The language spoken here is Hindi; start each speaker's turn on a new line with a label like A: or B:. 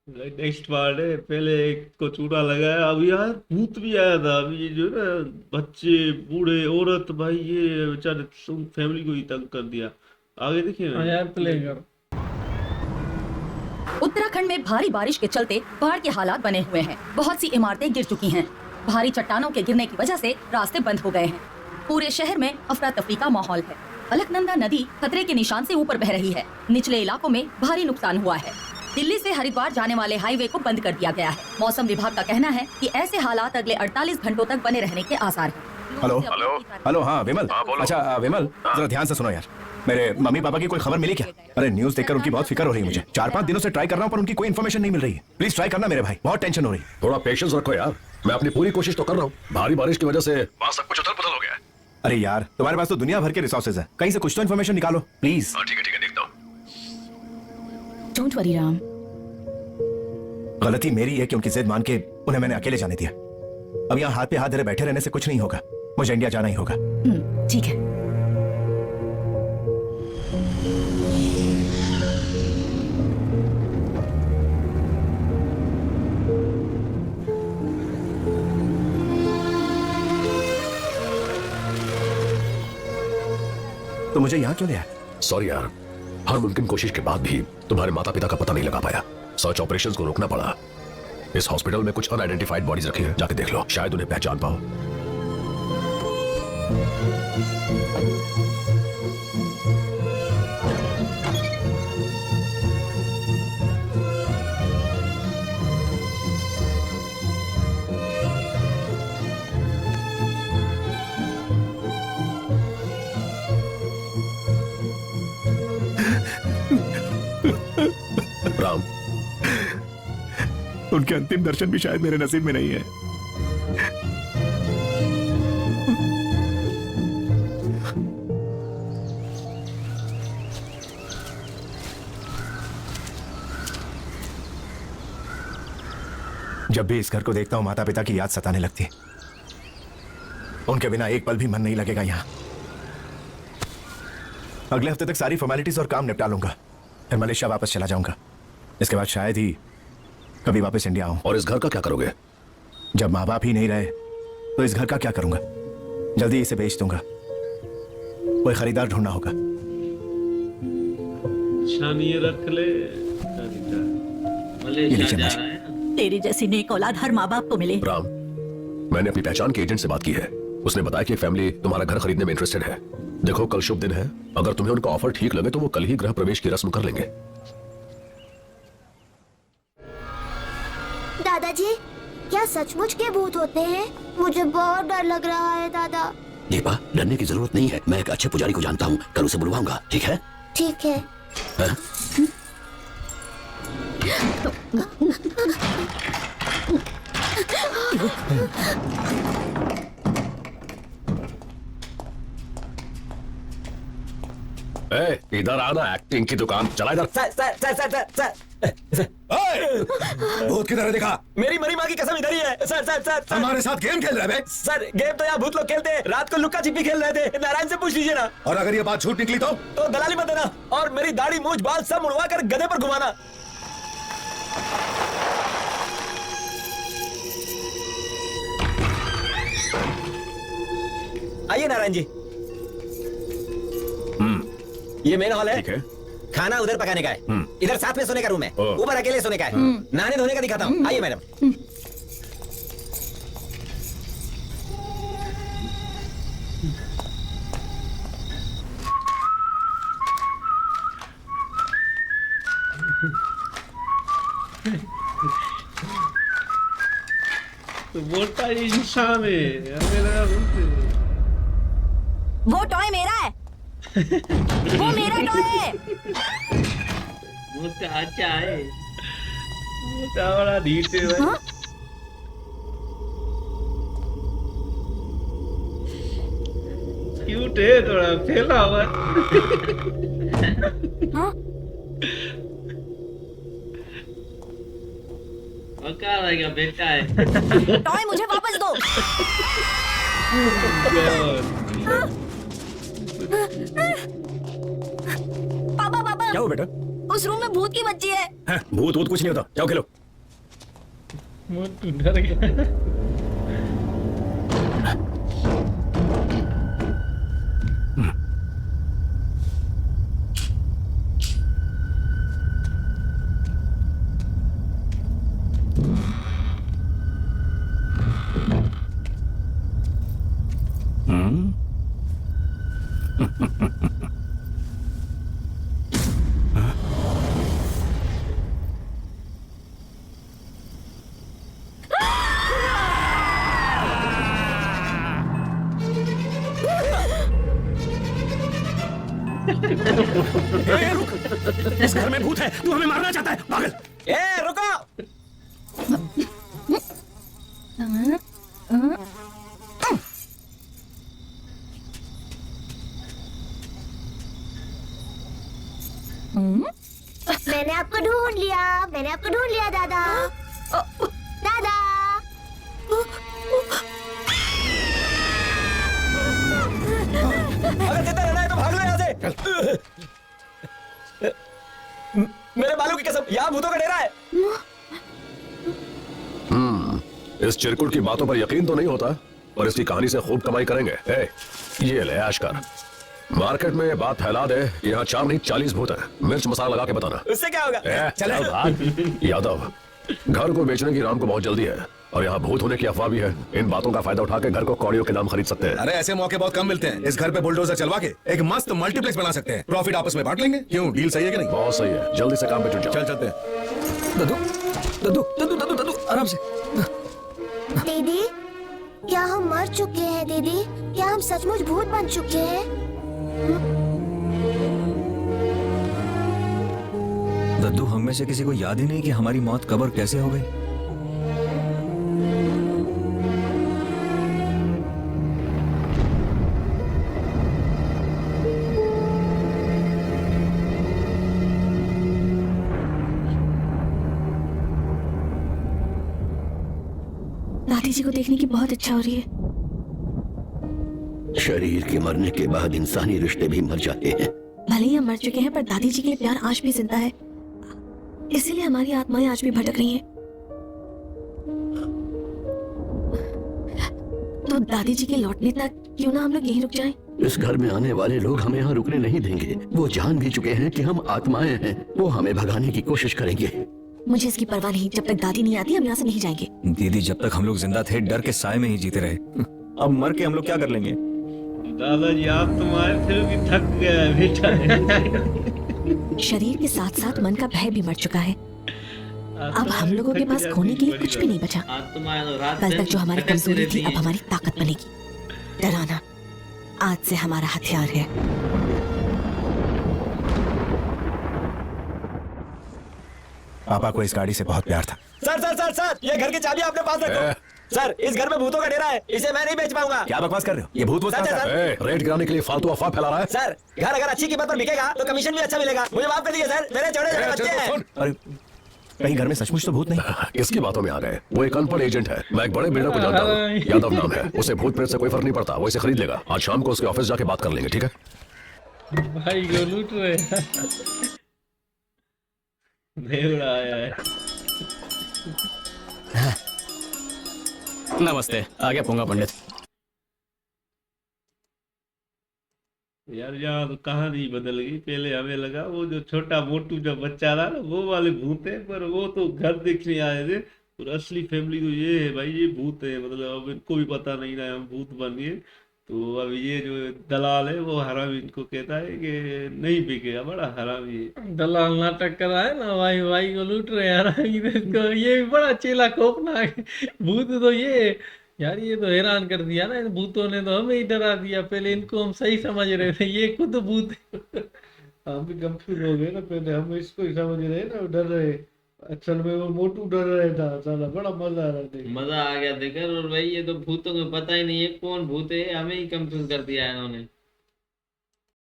A: नेक्स्ट पार्ट है। पहले एक को चूड़ा लगाया, अब यार भूत भी आया था। अभी ये जो ना बच्चे बूढ़े औरत, भाई ये बेचारे फैमिली को ही तंग कर दिया। आगे देखिए
B: हाँ
A: ना।
B: यार, प्ले कर।
C: उत्तराखंड में भारी बारिश के चलते बाढ़ के हालात बने हुए हैं। बहुत सी इमारतें गिर चुकी हैं। भारी चट्टानों के गिरने की वजह से रास्ते बंद हो गए हैं। पूरे शहर में अफरा तफरी का माहौल है। अलकनंदा नदी खतरे के निशान से ऊपर बह रही है। निचले इलाकों में भारी नुकसान हुआ है। दिल्ली से हरिद्वार जाने वाले हाईवे को बंद कर दिया गया है। मौसम विभाग का कहना है कि ऐसे हालात अगले 48 घंटों तक बने रहने के आसार हैं।
D: हेलो
E: हेलो
D: हेलो, हाँ विमल।
E: हाँ, बोलो।
D: अच्छा विमल, जरा ध्यान से सुनो यार। मेरे मम्मी पापा की कोई खबर मिली क्या? अरे न्यूज़ देखकर उनकी बहुत फिक्र हो रही है मुझे। 4-5 दिनों से ट्राई कर रहा हूँ पर उनकी कोई इन्फॉर्मेशन नहीं मिल रही है। प्लीज ट्राई करना मेरे भाई, बहुत टेंशन हो रही है।
E: थोड़ा पेशेंस रखो यार, मैं अपनी पूरी कोशिश तो कर रहा हूँ। भारी बारिश की वजह से वहाँ सब कुछ उथल पुथल हो गया है।
D: अरे यार, तुम्हारे पास तो दुनिया भर के रिसोर्सेज है, कहीं से कुछ तो इन्फॉर्मेशन निकालो प्लीज।
E: ठीक है देखता हूँ।
C: Don't worry Ram.
D: गलती मेरी है कि उनकी जिद मान के उन्हें मैंने अकेले जाने दिया। अब यहाँ हाथ पे हाथ धरे बैठे रहने से कुछ नहीं होगा। मुझे इंडिया जाना ही होगा।
C: ठीक है।
D: तो मुझे यहाँ क्यों लिया?
E: सॉरी यार, हर मुमकिन कोशिश के बाद भी तुम्हारे माता पिता का पता नहीं लगा पाया। सर्च ऑपरेशंस को रोकना पड़ा। इस हॉस्पिटल में कुछ अनआइडेंटिफाइड बॉडीज रखी हैं, जाके देख लो, शायद उन्हें पहचान पाओ। राम,
D: उनके अंतिम दर्शन भी शायद मेरे नसीब में नहीं है। जब भी इस घर को देखता हूं माता पिता की याद सताने लगती है। उनके बिना एक पल भी मन नहीं लगेगा यहाँ। अगले हफ्ते तक सारी फॉर्मेलिटीज और काम निपटा लूंगा, फिर मलेशिया वापस चला जाऊंगा। इसके बाद शायद ही कभी वापस इंडिया आऊं।
E: और इस घर का क्या करोगे?
D: जब माँ बाप ही नहीं रहे तो इस घर का क्या करूंगा? जल्दी इसे बेच दूंगा, कोई खरीदार ढूंढना होगा।
A: शानी रख ले।
D: लीजिए
A: जा
D: माजी।
A: रहा है।
C: तेरी जैसी नेक औलाद हर माँ बाप को मिले।
E: राम, मैंने अपनी पहचान के एजेंट से बात की है। उसने बताया कि फैमिली तुम्हारा घर खरीदने में इंटरेस्टेड है। देखो, कल शुभ दिन है, अगर तुम्हें उनका ऑफर ठीक लगे तो वो कल ही गृह प्रवेश की रस्म कर लेंगे।
F: दादाजी, क्या सचमुच के भूत होते हैं? मुझे बहुत डर लग रहा है दादा।
G: दीपा, डरने की जरूरत नहीं है। मैं एक अच्छे पुजारी को जानता हूँ, कल उसे बुलवाऊंगा। ठीक है?
F: ठीक है।
G: हाँ?
E: इधर आना, एक्टिंग की दुकान चला इधर।
H: Sir sir sir sir sir sir
D: भूत किधर है दिखा?
H: मेरी मरी माँ की कसम इधर ही है। सर सर सर सर
D: हमारे साथ गेम खेल रहे हैं।
H: सर, गेम तो यहाँ भूत लोग खेलते हैं। रात को लुक्का छिपी खेल रहे थे। नारायण से पूछ लीजिए ना।
D: और अगर ये बात झूठ निकली तो
H: दलाली मत देना और मेरी दाढ़ी मूंछ बाल सब मुड़वा कर गधे पर घुमाना। आइए नारायण जी। ये मेन हॉल है।
E: ठीक है।
H: खाना उधर पकाने का है। इधर साथ में सोने का रूम है।
E: ओह।
H: ऊपर अकेले सोने का है। नहाने धोने का दिखाता हूँ। आइए मैडम।
A: तो बोलता ये इंसान है। हमें लगा
C: वो टॉय मेरा है। वो मेरा टॉय है।
A: बोलता अच्छा है। बोलता बड़ा ढीठ है भाई।
C: हाँ?
A: क्यूट है, थोड़ा फैला हुआ है।
C: हाँ?
A: पका रहेगा बेटा है।
C: टॉय मुझे वापस दो। पापा पापा,
D: क्या हो बेटा?
C: उस रूम में भूत की बच्ची है।
D: हाँ, भूत वूत कुछ नहीं होता, जाओ खेलो।
A: मोटू डर गया।
D: इस घर में भूत है, तू हमें मारना चाहता है, पागल।
H: ए रुको।
F: मैंने आपको ढूंढ लिया, मैंने आपको ढूंढ लिया दादा। दादा
H: अगर जिंदा रहना है तो भाग लो यहाँ से। मेरे बालों की कसम, यहाँ भूतों का डेरा है।
E: इस चिरकुट की बातों पर यकीन तो नहीं होता, पर इसकी कहानी से खूब कमाई करेंगे। ये ले ऐश कर, मार्केट में ये बात फैला दे, यहाँ 4 नहीं 40 भूत है। मिर्च मसाला लगा के बताना।
H: उससे क्या होगा?
E: चल भाग। यादव, घर को बेचने की राम को बहुत जल्दी है, और यहाँ भूत होने की अफवाह भी है। इन बातों का फायदा उठा के घर को कौड़ियों के दाम खरीद सकते हैं।
D: अरे ऐसे मौके बहुत कम मिलते हैं। इस घर पे बुलडोजर चलवा के एक मस्त मल्टीप्लेक्स बना सकते हैं। प्रॉफिट आपस में बांट लेंगे। क्यों, डील सही है कि नहीं?
E: बहुत सही है, जल्दी से काम पे जुट जाओ।
D: चल चलते हैं।
H: दद्दू दद्दू दद्दू दद्दू दद्दू आराम से।
F: दीदी, क्या हम मर चुके हैं? दीदी, क्या हम सचमुच भूत बन चुके हैं?
H: दद्दू, हम में से किसी को याद ही नहीं कि हमारी मौत कब और कैसे हो गई।
B: दादी जी को देखने की बहुत इच्छा हो रही है।
G: शरीर के मरने के बाद इंसानी रिश्ते भी मर जाते हैं।
B: भले ही हम मर चुके हैं, पर दादी जी के लिए प्यार आज भी जिंदा है। इसीलिए हमारी आत्माएं आज भी भटक रही हैं। तो दादी जी के लौटने तक क्यों ना हम लोग यहीं रुक जाएं?
G: इस घर में आने वाले लोग हमें यहाँ रुकने नहीं देंगे। वो जान भी चुके हैं कि हम आत्माएं हैं। वो हमें भगाने की कोशिश करेंगे।
B: मुझे इसकी परवाह नहीं। जब तक दादी नहीं आती हम यहाँ से नहीं जाएंगे।
H: दीदी, जब तक हम लोग जिंदा थे डर के साए में ही जीते रहे। अब मर के हम लोग क्या कर लेंगे?
A: दादाजी आप तुम्हारे फिर भी थक गया है बेटा।
B: शरीर के साथ साथ मन का भय भी मर चुका है। अब हम लोगों के पास खोने के लिए कुछ भी नहीं बचा। कल तक जो हमारी कमजोरी थी अब हमारी ताकत बनेगी। डराना आज से हमारा हथियार है।
D: पापा को इस गाड़ी से बहुत प्यार था।
H: सर सर सर सर, ये घर की चाबी अपने पास रखो। सर, इस घर में भूतों का डेरा है, इसे मैं नहीं बेच पाऊंगा।
D: क्या बकवास कर रहे हो? ये भूत वूत
H: सर,
D: का
H: सर,
E: रेट गिराने के लिए फालतू अफवाह फैला रहा है।
H: सर, घर अगर अच्छी कीमत पर बिकेगा तो कमीशन भी अच्छा मिलेगा। मुझे माफ कर दीजिए सर, मेरे छोटे छोटे बच्चे हैं।
D: अरे कहीं घर में सचमुच तो भूत नहीं?
E: किसकी बातों में आ गए? वो एक अनपढ़ एजेंट है। मैं एक बड़े बिल्डर को जानता हूँ, यादव नाम है। उसे भूत प्रेत से कोई फर्क नहीं पड़ता, वो इसे खरीद लेगा। आज शाम को उसके ऑफिस जाके बात कर लेंगे, ठीक है?
A: भाई को लूट रहे हैं। भेड़ आया है।
I: नमस्ते, आ गया पोंगा पंडित।
A: यार यहाँ तो कहानी बदल गई। पहले हमें लगा वो जो छोटा मोटू जब बच्चा था ना वो वाले भूत है, पर वो तो घर देखने आए थे। और असली फैमिली तो ये है भाई, ये भूत है। मतलब अब इनको भी पता नहीं ना हम भूत बन गए। तो अब ये जो दलाल है वो हराम इनको कहता है कि नहीं बिकेगा। बड़ा हराम ये दलाल नाटक कर रहा है ना, भाई भाई को लूट रहे हैं हराम। ये भी बड़ा चेला खोपनाक भूत तो ये। यार ये तो हैरान कर दिया ना इन भूतों ने, तो हमें ही डरा दिया। पहले इनको हम सही समझ रहे थे, ये खुद भूत हम भी कंफ्यूज हो गए ना। पहले हम इसको ही समझ रहे ना, डर रहे। असल में वो मोटू डर रहा था। साला बड़ा मजा आ रहा था।
J: मजा आ गया देखकर। और भाई ये तो भूतों को पता ही नहीं है कौन भूत है, हमें ही कंफ्यूज कर दिया है इन्होंने।